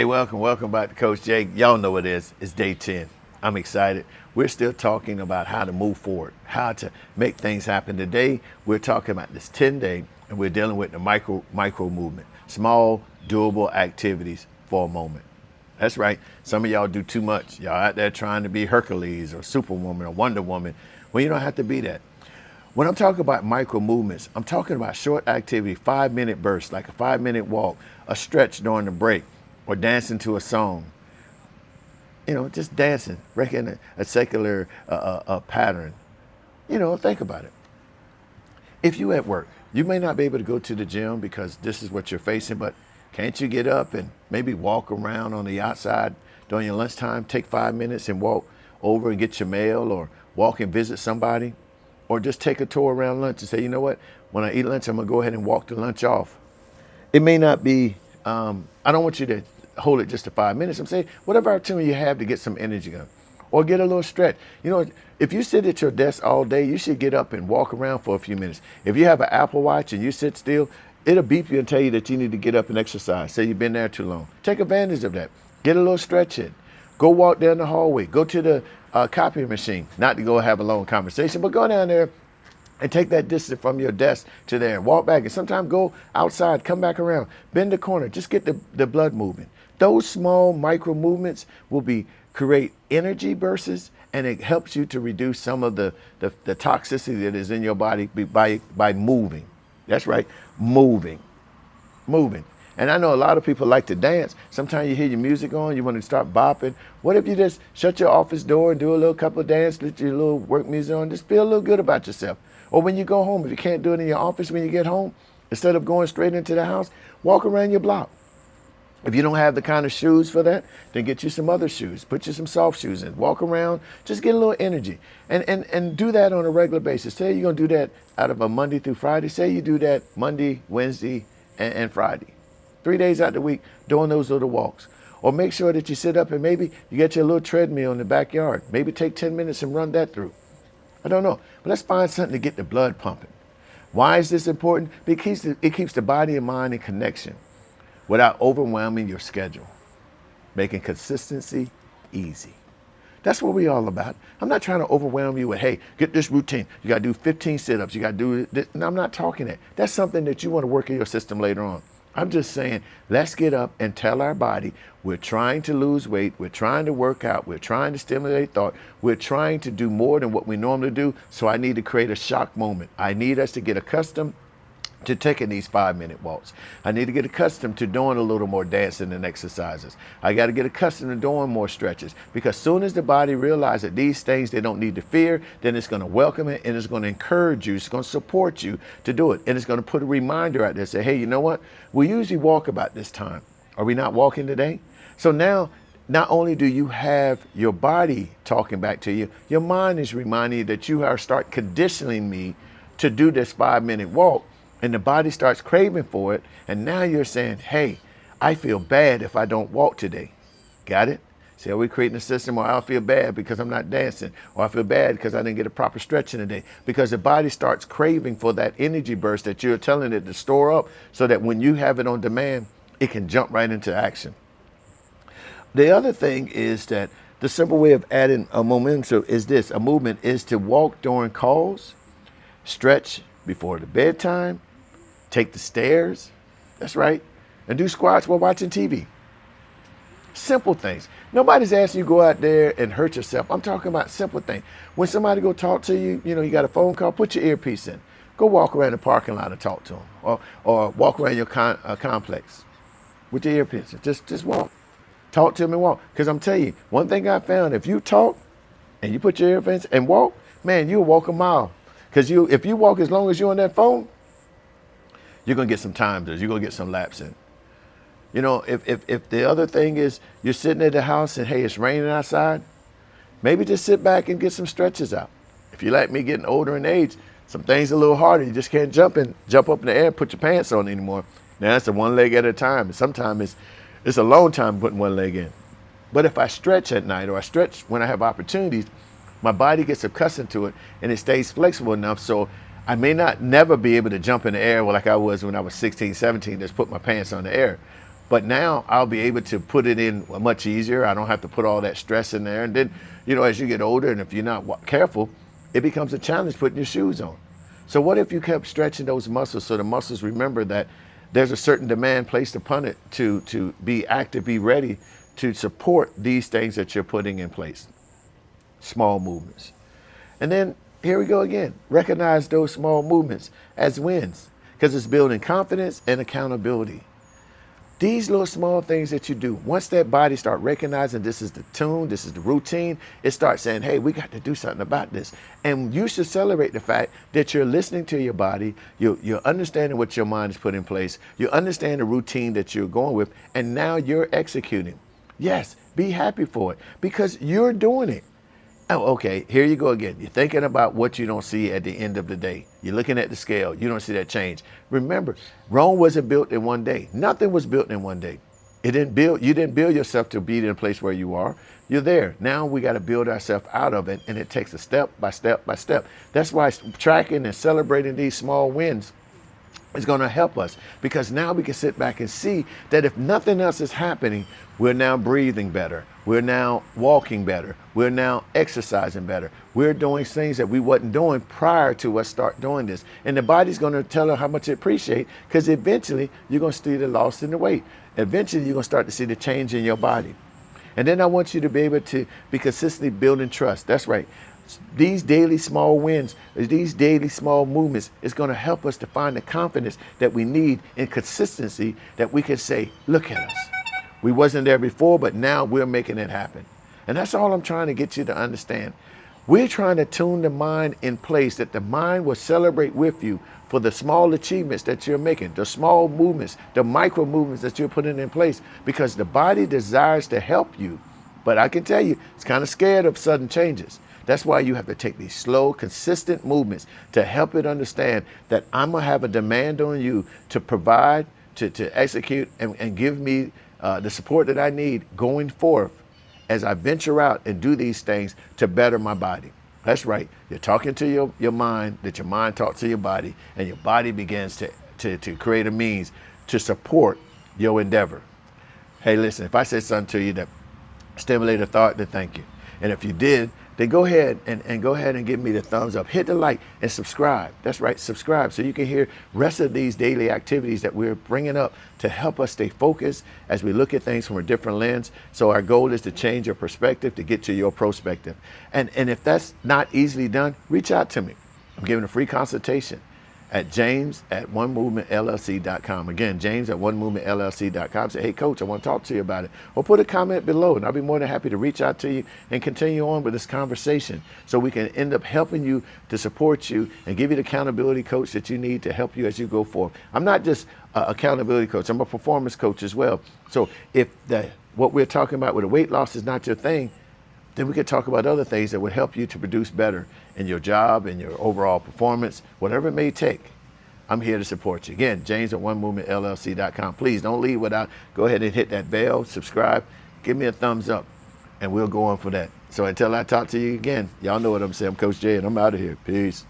Hey, welcome back to Coach Jake. Y'all know what it is. It's day 10. I'm excited. We're still talking about how to move forward, how to make things happen. Today, we're talking about this 10-day, and we're dealing with the micro movement, small, doable activities for a moment. That's right. Some of y'all do too much. Y'all out there trying to be Hercules or Superwoman or Wonder Woman. Well, you don't have to be that. When I'm talking about micro movements, I'm talking about short activity, 5-minute bursts, like a 5-minute walk, a stretch during the break, or dancing to a song. Just dancing, breaking a secular pattern. Think about it. If you at work, you may not be able to go to the gym because this is what you're facing, but can't you get up and maybe walk around on the outside during your lunchtime, take 5 minutes and walk over and get your mail, or walk and visit somebody, or just take a tour around lunch and say, you know what, when I eat lunch, I'm gonna go ahead and walk the lunch off. It may not be, I don't want you to hold it just to 5 minutes. I'm saying whatever opportunity you have to get some energy going, or get a little stretch. If you sit at your desk all day, you should get up and walk around for a few minutes. If you have an Apple Watch and you sit still, it'll beep you and tell you that you need to get up and exercise. Say you've been there too long. Take advantage of that. Get a little stretch in. Go walk down the hallway. Go to the copy machine. Not to go have a long conversation, but go down there and take that distance from your desk to there and walk back. And sometimes go outside, come back around, bend the corner, just get the blood moving. Those small micro movements will create energy bursts, and it helps you to reduce some of the toxicity that is in your body by moving. That's right, moving. And I know a lot of people like to dance. Sometimes you hear your music on, you want to start bopping. What if you just shut your office door and do a little couple of dance, let your little work music on, just feel a little good about yourself. Or when you go home, if you can't do it in your office when you get home, instead of going straight into the house, walk around your block. If you don't have the kind of shoes for that, then get you some other shoes. Put you some soft shoes in. Walk around. Just get a little energy. And do that on a regular basis. Say you're going to do that out of a Monday through Friday. Say you do that Monday, Wednesday, and Friday. 3 days out of the week doing those little walks. Or make sure that you sit up and maybe you get your little treadmill in the backyard. Maybe take 10 minutes and run that through. I don't know. But let's find something to get the blood pumping. Why is this important? Because it keeps the body and mind in connection without overwhelming your schedule, making consistency easy. That's what we're all about. I'm not trying to overwhelm you with, hey, get this routine. You got to do 15 sit-ups. You got to do this. No, I'm not talking that. That's something that you want to work in your system later on. I'm just saying, let's get up and tell our body we're trying to lose weight. We're trying to work out. We're trying to stimulate thought. We're trying to do more than what we normally do. So I need to create a shock moment. I need us to get accustomed to taking these 5-minute walks. I need to get accustomed to doing a little more dancing and exercises. I got to get accustomed to doing more stretches, because soon as the body realizes that these things they don't need to fear, then it's going to welcome it and it's going to encourage you. It's going to support you to do it. And it's going to put a reminder out there, say, hey, you know what? We usually walk about this time. Are we not walking today? So now, not only do you have your body talking back to you, your mind is reminding you that you are start conditioning me to do this 5-minute walk. And the body starts craving for it. And now you're saying, hey, I feel bad if I don't walk today. Got it? See how we're creating a system where I feel bad because I'm not dancing, or I feel bad because I didn't get a proper stretch in the day. Because the body starts craving for that energy burst that you're telling it to store up, so that when you have it on demand, it can jump right into action. The other thing is that the simple way of adding a momentum is this. A movement is to walk during calls, stretch before the bedtime, take the stairs, that's right, and do squats while watching TV. Simple things. Nobody's asking you to go out there and hurt yourself. I'm talking about simple things. When somebody go talk to you, you got a phone call, put your earpiece in. Go walk around the parking lot and talk to them. Or walk around your complex with your earpiece in. Just walk. Talk to them and walk. Because I'm telling you, one thing I found, if you talk and you put your earphones and walk, man, you'll walk a mile. Because if you walk as long as you're on that phone, you're going to get some time there. You're going to get some laps in. If the other thing is you're sitting at the house and, hey, it's raining outside, maybe just sit back and get some stretches out. If you like me getting older in age, some things are a little harder. You just can't jump up in the air and put your pants on anymore. Now, that's a one leg at a time. And sometimes it's a long time putting one leg in. But if I stretch at night, or I stretch when I have opportunities, my body gets accustomed to it and it stays flexible enough so I may never be able to jump in the air like I was when I was 16, 17, just put my pants on the air. But now I'll be able to put it in much easier. I don't have to put all that stress in there. And then, as you get older and if you're not careful, it becomes a challenge putting your shoes on. So what if you kept stretching those muscles so the muscles remember that there's a certain demand placed upon it to be active, be ready to support these things that you're putting in place. Small movements. And then here we go again. Recognize those small movements as wins because it's building confidence and accountability. These little small things that you do, once that body start recognizing this is the tune, this is the routine, it starts saying, hey, we got to do something about this. And you should celebrate the fact that you're listening to your body, you're understanding what your mind has put in place, you understand the routine that you're going with, and now you're executing. Yes, be happy for it because you're doing it. Oh, okay, here you go again. You're thinking about what you don't see at the end of the day. You're looking at the scale. You don't see that change. Remember, Rome wasn't built in one day. Nothing was built in one day. You didn't build yourself to be in a place where you are. You're there. Now we got to build ourselves out of it, and it takes a step by step by step. That's why tracking and celebrating these small wins is going to help us because now we can sit back and see that if nothing else is happening, we're now breathing better. We're now walking better. We're now exercising better. We're doing things that we wasn't doing prior to us start doing this. And the body's going to tell her how much it appreciates because eventually you're going to see the loss in the weight. Eventually you're going to start to see the change in your body. And then I want you to be able to be consistently building trust. That's right. These daily small wins, these daily small movements is going to help us to find the confidence that we need in consistency that we can say, look at us. We wasn't there before, but now we're making it happen. And that's all I'm trying to get you to understand. We're trying to tune the mind in place that the mind will celebrate with you for the small achievements that you're making, the small movements, the micro movements that you're putting in place, because the body desires to help you. But I can tell you, it's kind of scared of sudden changes. That's why you have to take these slow, consistent movements to help it understand that I'm going to have a demand on you to provide, to execute, and give me the support that I need going forth as I venture out and do these things to better my body. That's right. You're talking to your mind, that your mind talks to your body, and your body begins to create a means to support your endeavor. Hey, listen, if I said something to you that stimulated a thought, then thank you. And if you did, then go ahead and give me the thumbs up. Hit the like and subscribe. That's right, subscribe so you can hear rest of these daily activities that we're bringing up to help us stay focused as we look at things from a different lens. So our goal is to change your perspective to get to your prospective. And if that's not easily done, reach out to me. I'm giving a free consultation at james@onemovementllc.com. Again, james@onemovementllc.com. Say, hey, coach, I want to talk to you about it. Or put a comment below, and I'll be more than happy to reach out to you and continue on with this conversation so we can end up helping you to support you and give you the accountability coach that you need to help you as you go forward. I'm not just an accountability coach. I'm a performance coach as well. So if what we're talking about with the weight loss is not your thing, then we could talk about other things that would help you to produce better in your job, in your overall performance, whatever it may take. I'm here to support you. Again, james@onemovementllc.com. Please don't leave without, go ahead and hit that bell, subscribe, give me a thumbs up, and we'll go on for that. So until I talk to you again, y'all know what I'm saying. I'm Coach Jay, and I'm out of here. Peace.